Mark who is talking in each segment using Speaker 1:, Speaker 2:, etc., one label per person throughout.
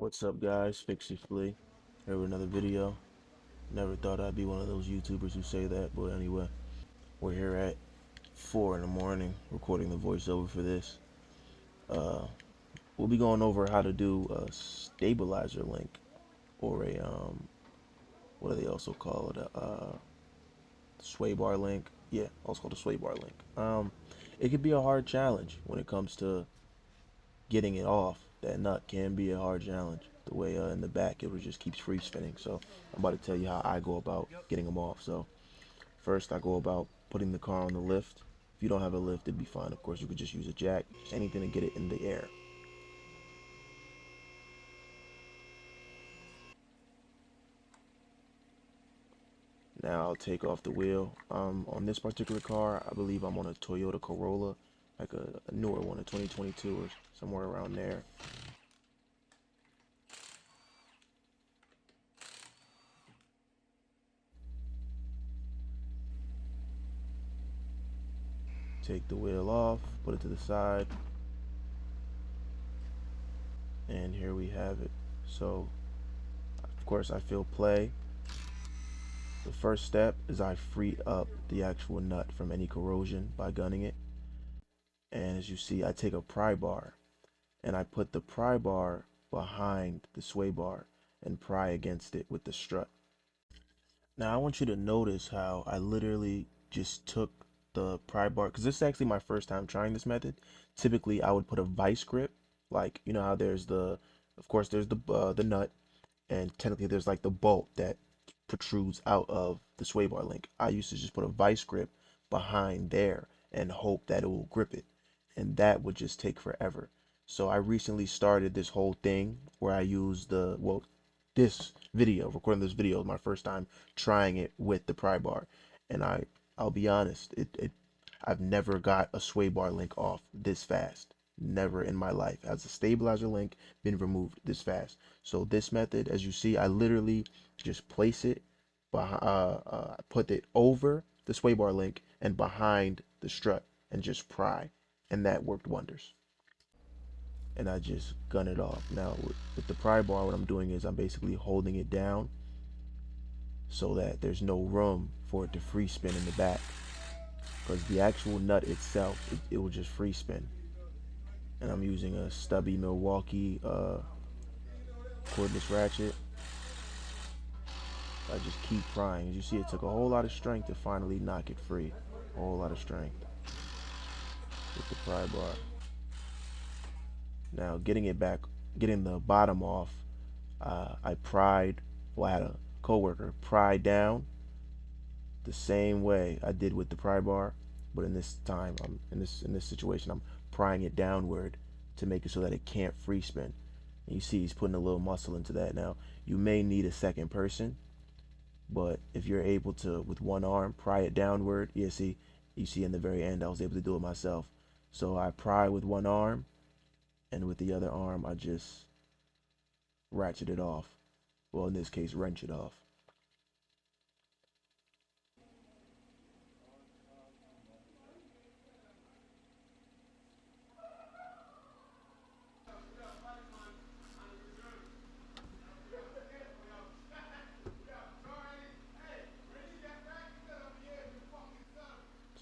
Speaker 1: What's up, guys? Fixie Flea here with another video. Never thought I'd be one of those YouTubers who say that, but anyway, we're here at 4 in the morning recording the voiceover for this. Uh, we'll be going over how to do a stabilizer link, or a what do they also call it? A sway bar link. Yeah, also called a sway bar link. It could be a hard challenge when it comes to getting it off. That nut can be a hard challenge. The way in the back it just keeps free spinning. So I'm about to tell you how I go about getting them off. So first I go about putting the car on the lift. If you don't have a lift, it'd be fine. Of course, you could just use a jack, just anything to get it in the air. Now I'll take off the wheel. On this particular car, I believe I'm on a Toyota Corolla, like a newer one, a 2022 or somewhere around there. Take the wheel off, put it to the side, and here we have it. So of course I feel play. The first step is I free up the actual nut from any corrosion by gunning it, and as you see, I take a pry bar and I put the pry bar behind the sway bar and pry against it with the strut. Now I want you to notice how I literally just took the pry bar, because this is actually my first time trying this method. Typically I would put a vice grip, like you know how there's of course there's the nut, and technically there's like the bolt that protrudes out of the sway bar link. I used to just put a vice grip behind there and hope that it will grip it, and that would just take forever. So I recently started this whole thing where I use recording this video is my first time trying it with the pry bar, and I'll be honest, I've never got a sway bar link off this fast. Never in my life has a stabilizer link been removed this fast. So this method, as you see, I literally just place it put it over the sway bar link and behind the strut and just pry, and that worked wonders. And I just gun it off. Now with the pry bar, what I'm doing is I'm basically holding it down so that there's no room for it to free spin in the back, because the actual nut itself, it will just free spin. And I'm using a stubby Milwaukee cordless ratchet. I just keep prying. As you see, it took a whole lot of strength to finally knock it free. A whole lot of strength with the pry bar. Now getting the bottom off, I pried. Well, I had a coworker pry down the same way I did with the pry bar, but in this time, in this situation, I'm prying it downward to make it so that it can't free spin. And you see, he's putting a little muscle into that. Now you may need a second person, but if you're able to, with one arm, pry it downward, you see in the very end, I was able to do it myself. So I pry with one arm, and with the other arm, I just ratchet it off. Well, in this case, wrench it off.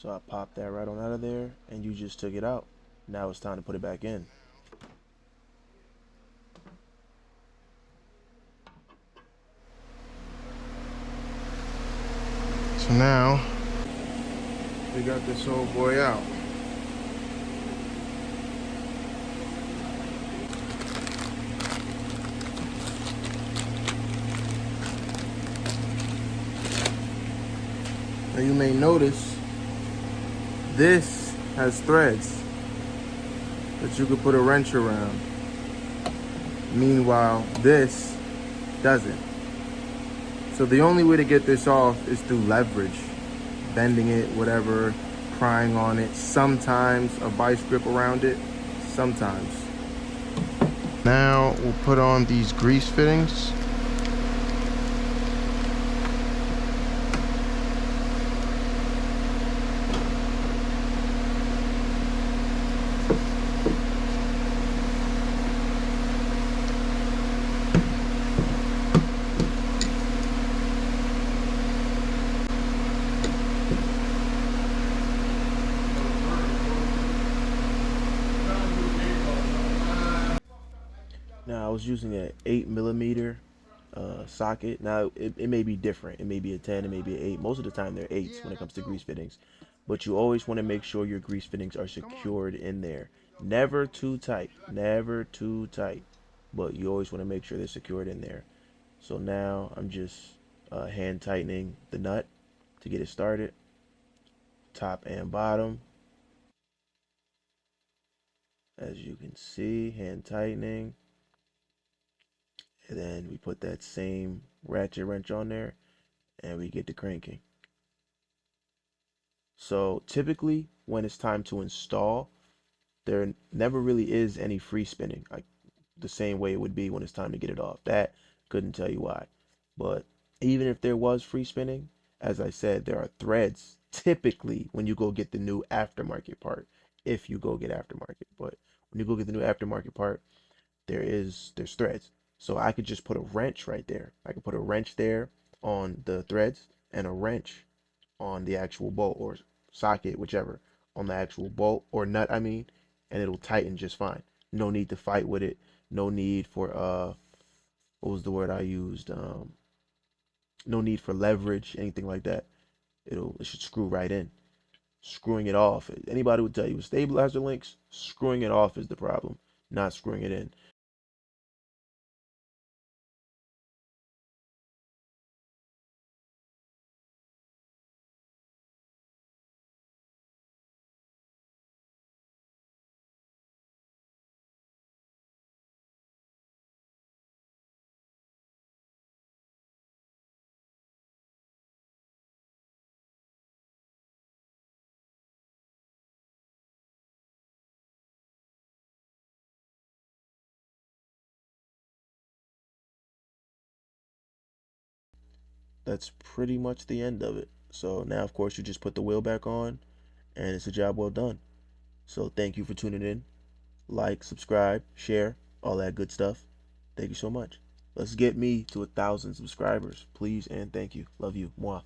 Speaker 1: So I popped that right on out of there, and you just took it out. Now it's time to put it back in. So now we got this old boy out. Now you may notice this has threads that you could put a wrench around. Meanwhile, this doesn't. So the only way to get this off is through leverage, bending it, whatever, prying on it, sometimes a vice grip around it, sometimes. Now we'll put on these grease fittings. I was using a 8 millimeter socket. Now it may be different. It may be a 10, it may be an 8. Most of the time they're 8s when it comes to grease fittings. But you always want to make sure your grease fittings are secured in there. Never too tight. Never too tight. But you always want to make sure they're secured in there. So now I'm just hand tightening the nut to get it started. Top and bottom. As you can see, hand tightening. And then we put that same ratchet wrench on there and we get to cranking. So typically when it's time to install, there never really is any free spinning, like the same way it would be when it's time to get it off. That couldn't tell you why. But even if there was free spinning, as I said, there are threads typically when you go get the new aftermarket part, if you go get aftermarket. But when you go get the new aftermarket part, there's threads. So I could just put a wrench right there. I could put a wrench there on the threads and a wrench on the actual bolt or socket, whichever, on the actual bolt or nut, I mean, and it'll tighten just fine. No need to fight with it. No need for what was the word I used? No need for leverage, anything like that. It should screw right in. Screwing it off. Anybody would tell you with stabilizer links, screwing it off is the problem, not screwing it in. That's pretty much the end of it. So now, of course, you just put the wheel back on, and it's a job well done. So thank you for tuning in. Like, subscribe, share, all that good stuff. Thank you so much. Let's get me to 1,000 subscribers, please, and thank you. Love you. Mwah.